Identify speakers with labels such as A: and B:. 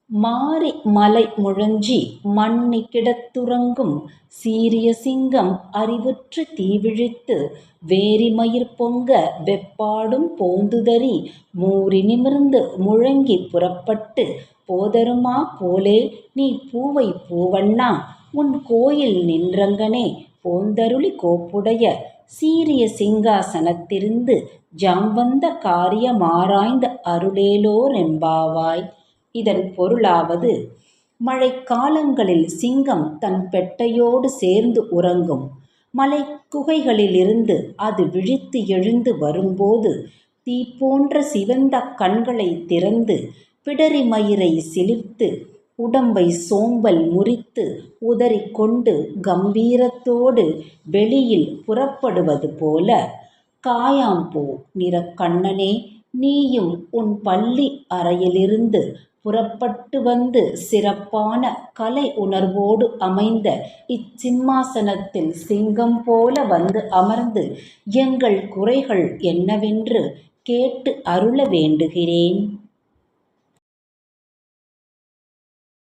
A: மாரி மலை முழஞ்சி மன்னி கிடத்துறங்கும் சீரிய சிங்கம் அறிவுற்று தீவிழித்து வேரிமயிர் பொங்க வெப்பாடும் போந்துதறி மூரி நிமிர்ந்து முழங்கிப் புறப்பட்டு போதருமா போலே நீ பூவை பூவண்ணா உன் கோயில் நின்றங்கனே போந்தருளி கோப்புடைய சீரிய சிங்காசனத்திருந்து ஜாம்வந்த காரிய மாராய்ந்த அருளேலோ ரெம்பாவாய். இதன் பொருளாவது, மழைக்காலங்களில் சிங்கம் தன் பெட்டையோடு சேர்ந்து உறங்கும். மலைக்குகைகளிலிருந்து அது விழித்து எழுந்து வரும்போது தீப்போன்ற சிவந்த கண்களை திறந்து பிடரி மயிரை சிலிர்த்து உடம்பை சோம்பல் முறித்து உதறிக்கொண்டு கம்பீரத்தோடு வெளியில் புறப்படுவது போல, காயாம்பூ நிறக்கண்ணனே, நீயும் உன் பள்ளி அறையிலிருந்து புறப்பட்டு வந்து சிறப்பான கலை உணர்வோடு அமைந்த இச்சிம்மாசனத்தில் சிங்கம் போல வந்து அமர்ந்து எங்கள் குறைகள் என்னவென்று கேட்டு அருள வேண்டுகிறேன்.